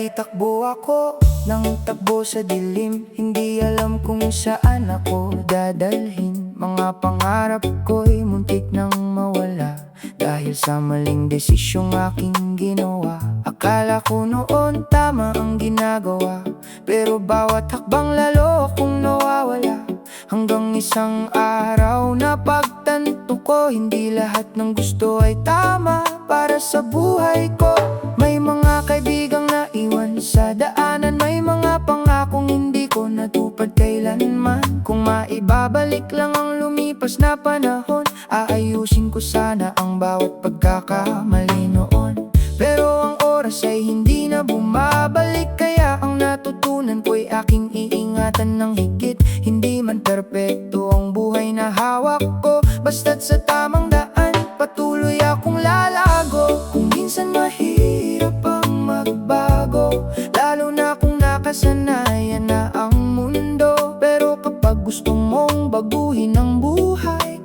Dati takbo ako ng takbo sa dilim, hindi alam kung saan ako dadalhin. Mga pangarap ko'y muntik nang mawala dahil sa maling desisyong aking ginawa. Akala ko noon tama ang ginagawa, pero bawat hakbang lalo akong nawawala. Hanggang isang araw na pagtanto ko, hindi lahat ng gusto ay tama para sa buhay ko. May mga kaibigang naiwan sa daanan, may mga pangakong hindi ko natupad kailanman. Kung maibabalik lang ang lumipas na panahon, aayusin ko sana ang bawat pagkakamali noon. Pero ang oras ay hindi na bumabalik, kaya ang natutunan ko'y aking iingatan ng higit. Hindi man perpekto ang buhay na hawak ko, basta't sa tamang daan patuloy akong lalago. Kung minsan mahirap ang magbago, lalo na kung nakasanayan na ang mundo. Pero kapag gusto mong baguhin ang buhay,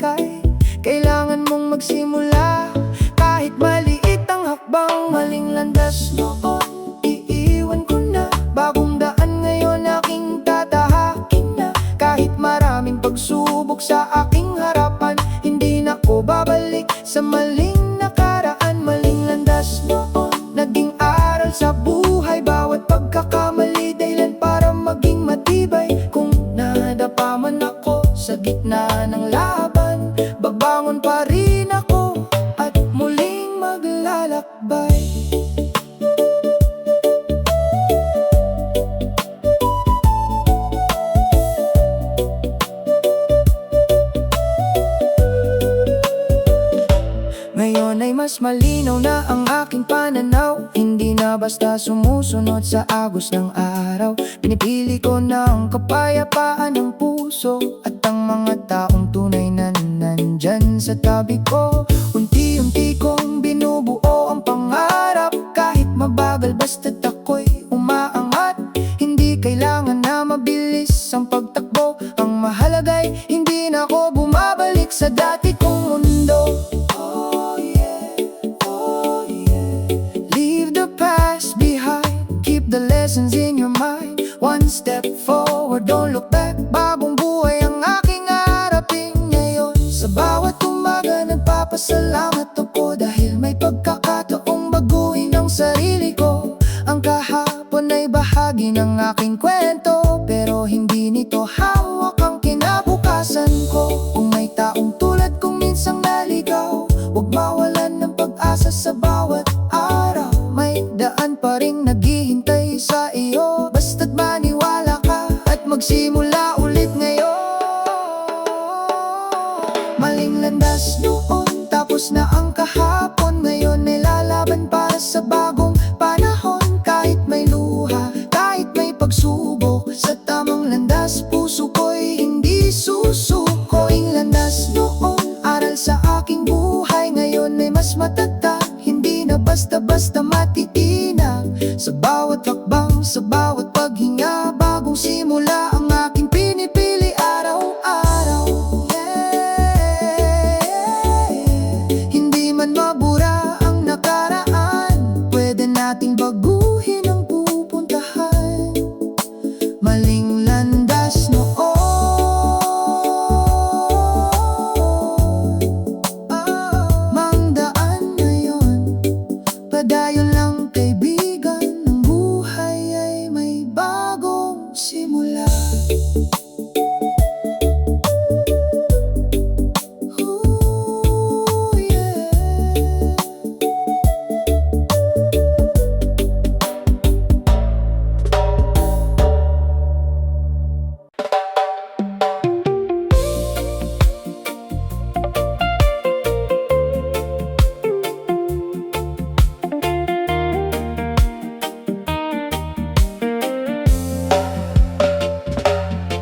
kailangan mong magsimula. Kahit maliit ang hakbang, maling landas noon, iiwan ko na. Bagong daan ngayon aking tatahakin na. Kahit maraming pagsubok sa aking harapan, hindi na ko babalik sa maling nakaraan. Maling landas noon, naging aral sa buhay. Bawat pagkakamali dahilan para maging matibay. Kung nadapa man ako sa gitna ng laban, babangon pa rin ako at muling maglalakbay. Ngayon ay mas malinaw na ang aking pananaw, hindi na basta sumusunod sa agos ng araw. Pinipili ko na ang kapayapaan ng puso at ang mga taong tunay na nandyan sa tabi ko. Unti-unti kong binubuo ang pangarap, kahit mabagal basta't ako'y umaangat. Hindi kailangan na mabilis ang pagtakbo, ang mahalaga'y hindi na ako bumabalik sa dati kong mundo. The lessons in your mind, one step forward, don't look back. Bagong buhay ang aking harapin ngayon. Sa bawat umaga nagpapasalamat ako, dahil may pagkakataong baguhin ang sarili ko. Ang kahapon ay bahagi ng aking kwento, pero hindi nito hawak ang kinabukasan ko. Kung may taong tulad kong minsang naligaw, huwag mawalan ng pag-asa sa bawat araw. May daan pa rin naghihintay sa iyo, basta't maniwala ka at magsimula ulit ngayon. Maling landas noon, tapos na ang kahapon. Ngayon ay lalaban para sa bagong panahon. Kahit may luha, kahit may pagsubok, sa tamang landas puso ko'y hindi susuko. Yung landas noon, aral sa aking buhay. Ngayon ay mas matatag, hindi na basta-basta matitinag. Sa bawat hakbang, sa bawat paghinga, bagong simula ang aking pinipili araw-araw. Hindi man mabura ang nakaraan, pwede nating baguhin ang pupuntahan. Maling landas noon, mangdaan ngayon, padayon lang kaibigan, ang buhay ay may bagong simula. Ooh, yeah.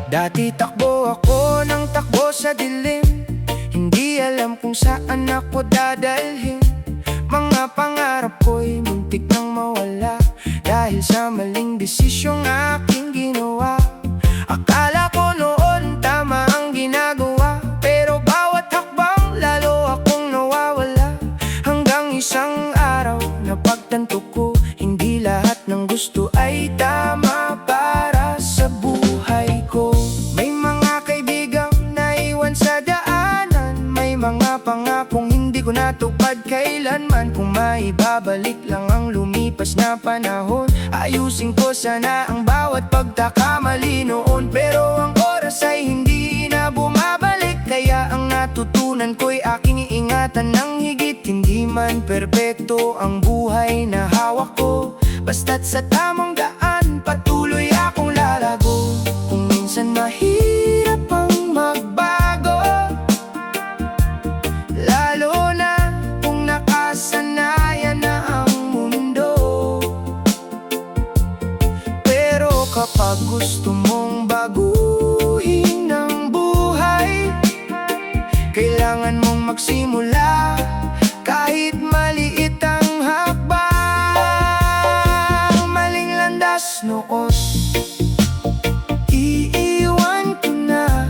Dati takbo ako ng takbo sa dilim, hindi alam kung saan ako dadalhin. Mga pangarap ko'y muntik nang mawala dahil sa maling desisyong aking ginawa. Akala ko noon tama ang ginagawa, pero bawat hakbang lalo akong nawawala. Hanggang isang araw na pagtanto ko, hindi lahat ng gusto gusto ay tama para sa buhay ko. May mga kaibigang naiwan sa daanan, may mga pangakong hindi ko natupad kailanman. Kung maibabalik lang ang lumipas na panahon, ayusin ko sana ang bawat pagkakamali noon. Pero ang oras ay hindi na bumabalik, kaya ang natutunan ko'y aking iingatan ng higit. Hindi man perpekto ang buhay na hawak ko, basta't sa tamang daan patuloy akong lalago. Kung minsan mahirap ang magbago, lalo na kung nakasanayan na ang mundo. Pero kapag gusto mong baguhin ang buhay, kailangan mong magsimula kahit maliit ang hakbang. Maling landas noon, iiwan ko na.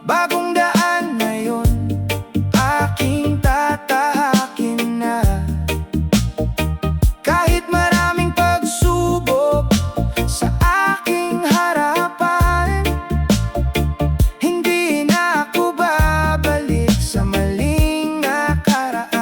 Bagong daan ngayon, aking tatahakin na. Kahit maraming pagsubok sa aking harapan, hindi na ako babalik sa maling nakaraan.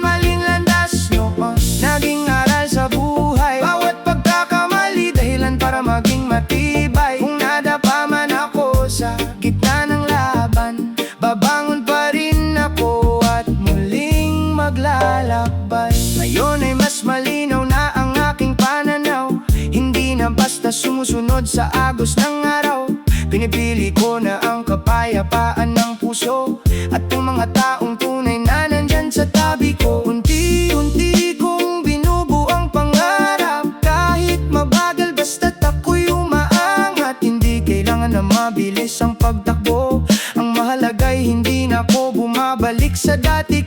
Maling landas noon, naging aral sa buhay. Bawat pagkakamali dahilan para maging matibay. Kung nadapa man ako sa gitna ng laban, babangon pa rin ako at muling maglalakbay. Ngayon ay mas malinaw na ang aking pananaw, hindi na basta sumusunod sa agos ng araw. Pinipili ko na ang kapayapaan ng puso at ang mga taong tunay na nandyan sa tabi ko. Unti-unti kong binubuo ang pangarap, kahit mabagal basta't ako'y umaangat. Hindi kailangan na mabilis ang pagtakbo, ang mahalaga'y hindi na ako bumabalik sa dati